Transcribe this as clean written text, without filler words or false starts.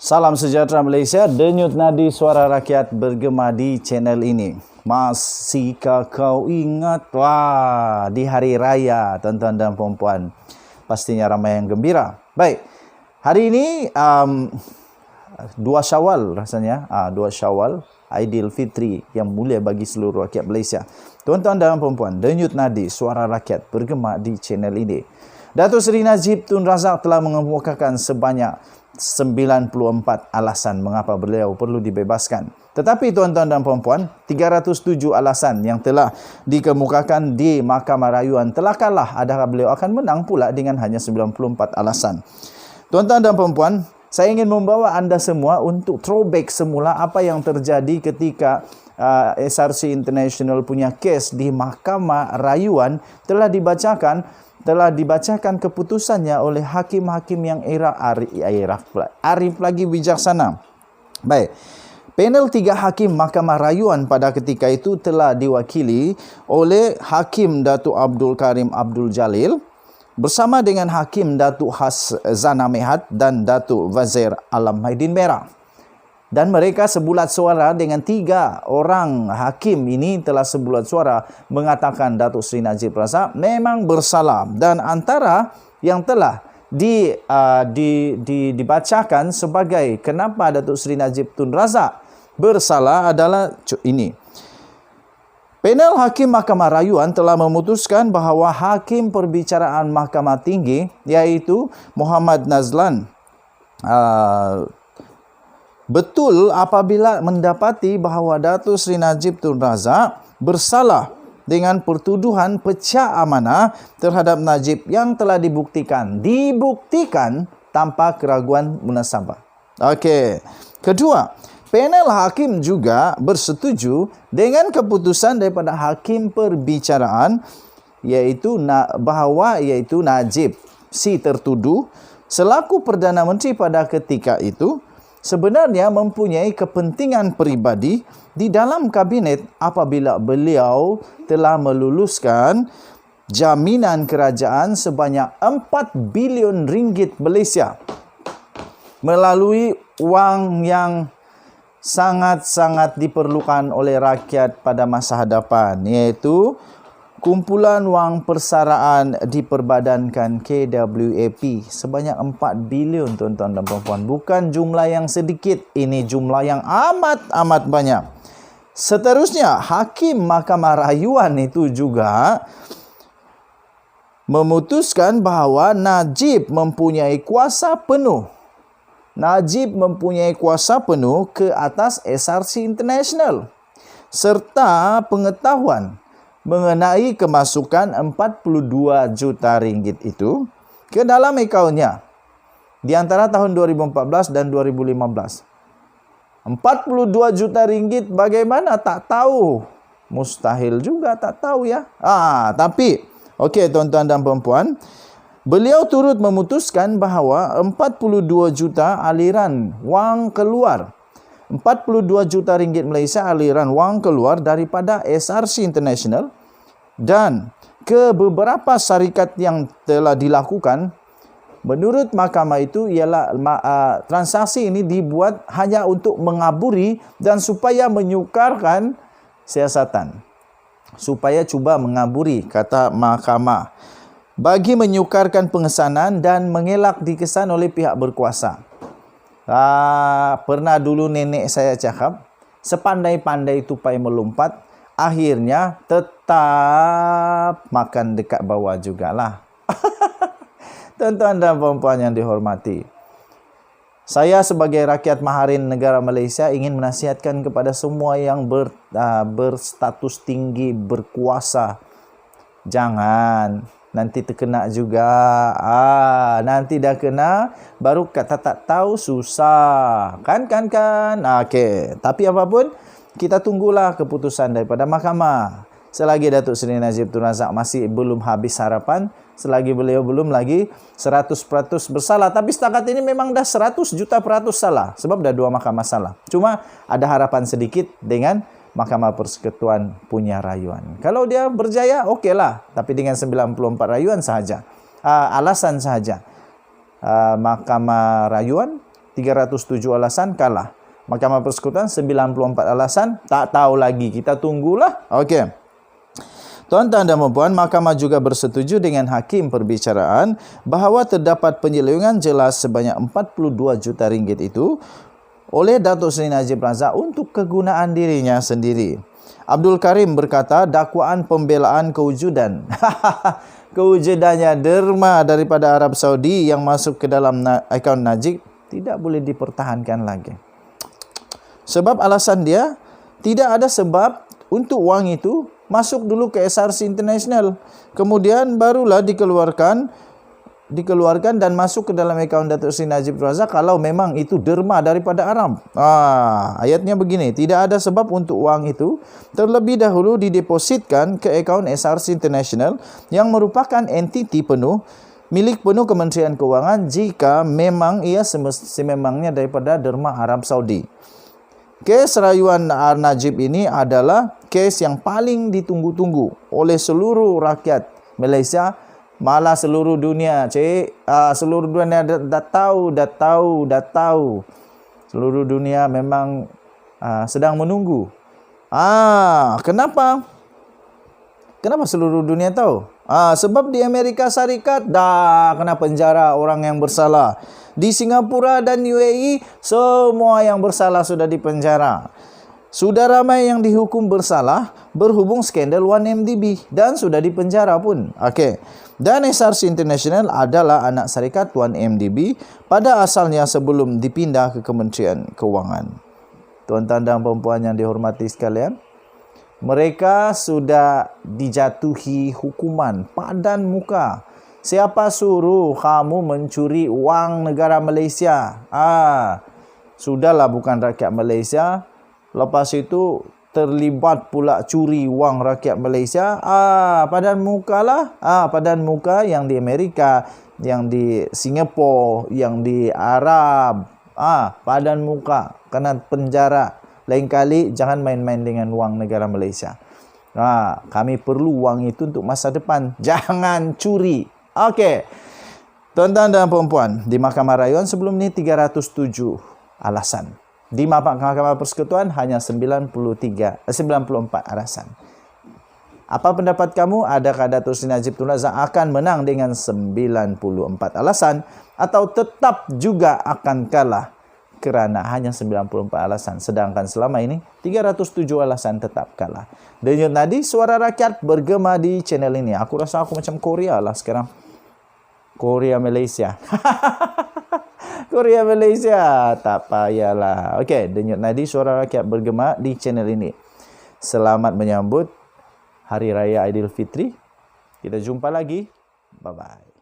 Salam sejahtera Malaysia, denyut nadi suara rakyat bergema di channel ini. Masihkah kau ingat? Wah, di hari raya tuan-tuan dan puan-puan. Pastinya ramai yang gembira. Baik, hari ini 2 Syawal rasanya, 2 Syawal, Aidilfitri yang mulia bagi seluruh rakyat Malaysia. Tuan-tuan dan puan-puan, denyut nadi suara rakyat bergema di channel ini. Datuk Seri Najib Tun Razak telah mengemukakan sebanyak 94 alasan mengapa beliau perlu dibebaskan. Tetapi tuan-tuan dan puan-puan, 307 alasan yang telah dikemukakan di Mahkamah Rayuan telah kalah. Adakah beliau akan menang pula dengan hanya 94 alasan? Tuan-tuan dan puan-puan, saya ingin membawa anda semua untuk throwback semula apa yang terjadi ketika SRC International punya kes di Mahkamah Rayuan telah dibacakan keputusannya oleh hakim-hakim yang arif lagi bijaksana. Baik, panel 3 hakim Mahkamah Rayuan pada ketika itu telah diwakili oleh Hakim Datuk Abdul Karim Abdul Jalil bersama dengan Hakim Datuk Has Zana Mehat dan Datuk Wazir Alam Haidin Merah. Dan mereka sebulat suara dengan 3 orang hakim ini telah sebulat suara mengatakan Datuk Seri Najib Razak memang bersalah. Dan antara yang telah dibacakan sebagai kenapa Datuk Seri Najib Tun Razak bersalah adalah ini. Panel Hakim Mahkamah Rayuan telah memutuskan bahawa Hakim Perbicaraan Mahkamah Tinggi iaitu Muhammad Nazlan betul apabila mendapati bahawa Datuk Seri Najib Tun Razak bersalah dengan pertuduhan pecah amanah terhadap Najib yang telah dibuktikan tanpa keraguan munasabah. Okey. Kedua, panel hakim juga bersetuju dengan keputusan daripada Hakim Perbicaraan iaitu Najib si tertuduh selaku Perdana Menteri pada ketika itu sebenarnya mempunyai kepentingan peribadi di dalam kabinet apabila beliau telah meluluskan jaminan kerajaan sebanyak 4 bilion ringgit Malaysia melalui wang yang sangat-sangat diperlukan oleh rakyat pada masa hadapan, iaitu kumpulan wang persaraan diperbadankan KWAP sebanyak 4 bilion tuan-tuan dan puan-puan. Bukan jumlah yang sedikit, ini jumlah yang amat banyak. Seterusnya, Hakim Mahkamah Rayuan itu juga memutuskan bahawa Najib mempunyai kuasa penuh. Najib mempunyai kuasa penuh ke atas SRC International serta pengetahuan mengenai kemasukan 42 juta ringgit itu ke dalam akaunnya di antara tahun 2014 dan 2015. 42 juta ringgit bagaimana tak tahu? Mustahil juga tak tahu ya. Tapi okey tuan-tuan dan puan-puan, beliau turut memutuskan bahawa 42 juta aliran wang keluar 42 juta ringgit Malaysia aliran wang keluar daripada SRC International dan ke beberapa syarikat yang telah dilakukan. Menurut mahkamah itu ialah transaksi ini dibuat hanya untuk mengaburi dan supaya menyukarkan siasatan. Supaya cuba mengaburi, kata mahkamah, bagi menyukarkan pengesanan dan mengelak dikesan oleh pihak berkuasa. Pernah dulu nenek saya cakap, sepandai-pandai tupai melompat, akhirnya tetap makan dekat bawah jugalah. Tuan-tuan dan puan-puan yang dihormati, saya sebagai rakyat maharin negara Malaysia ingin menasihatkan kepada semua yang berstatus tinggi, berkuasa, jangan nanti terkena juga. Nanti dah kena baru kata tak tahu susah. Kan. Okey, tapi apapun kita tunggulah keputusan daripada mahkamah. Selagi Datuk Seri Najib Tun Razak masih belum habis harapan, selagi beliau belum lagi 100% bersalah. Tapi setakat ini memang dah 100 juta % salah sebab dah 2 mahkamah salah. Cuma ada harapan sedikit dengan Mahkamah Persekutuan punya rayuan. Kalau dia berjaya, okeylah. Tapi dengan 94 rayuan sahaja. Alasan sahaja. Mahkamah Rayuan 307 alasan kalah. Mahkamah Persekutuan 94 alasan tak tahu lagi. Kita tunggulah. Okey. Tuan-tuan dan puan-puan, mahkamah juga bersetuju dengan hakim perbicaraan bahawa terdapat penyelewengan jelas sebanyak 42 juta ringgit itu oleh Datuk Seri Najib Razak untuk kegunaan dirinya sendiri. Abdul Karim berkata dakwaan pembelaan kewujudan kewujudannya derma daripada Arab Saudi yang masuk ke dalam akaun Najib tidak boleh dipertahankan lagi. Sebab alasan dia, tidak ada sebab untuk wang itu masuk dulu ke SRC International. Kemudian barulah dikeluarkan dan masuk ke dalam akaun Datuk Seri Najib Razak kalau memang itu derma daripada Arab. Ayatnya begini, tidak ada sebab untuk wang itu terlebih dahulu didepositkan ke akaun SRC International yang merupakan entiti penuh, milik penuh Kementerian Kewangan jika memang ia sememangnya daripada derma Arab Saudi. Kes rayuan Najib ini adalah kes yang paling ditunggu-tunggu oleh seluruh rakyat Malaysia, malah seluruh dunia. Seluruh dunia dah tahu. Seluruh dunia memang sedang menunggu. Kenapa? Kenapa seluruh dunia tahu? Sebab di Amerika Syarikat dah kena penjara orang yang bersalah. Di Singapura dan UAE, semua yang bersalah sudah dipenjara. Sudah ramai yang dihukum bersalah berhubung skandal 1MDB dan sudah dipenjara pun. Okey. Dan SRC International adalah anak syarikat 1MDB pada asalnya sebelum dipindah ke Kementerian Kewangan. Tuan-tuan dan puan-puan yang dihormati sekalian, mereka sudah dijatuhi hukuman padan muka. Siapa suruh kamu mencuri wang negara Malaysia? Sudahlah bukan rakyat Malaysia. Lepas itu terlibat pula curi wang rakyat Malaysia. Padan muka lah. Padan muka yang di Amerika, yang di Singapura, yang di Arab. Padan muka. Kena penjara. Lain kali jangan main-main dengan wang negara Malaysia. Kami perlu wang itu untuk masa depan. Jangan curi. Okey. Tuan-tuan dan puan-puan, di Mahkamah Rayuan sebelum ini 307 alasan. Di Mahkamah Persekutuan hanya 94 alasan. Apa pendapat kamu? Adakah Datuk Seri Najib Tun Razak akan menang dengan 94 alasan atau tetap juga akan kalah kerana hanya 94 alasan, sedangkan selama ini 307 alasan tetap kalah? Denyut nadi suara rakyat bergema di channel ini. Aku rasa aku macam Korea lah sekarang. Korea Malaysia. Korea Malaysia. Tak payahlah. Okey, denyut nadi suara rakyat bergema di channel ini. Selamat menyambut Hari Raya Aidilfitri. Kita jumpa lagi. Bye-bye.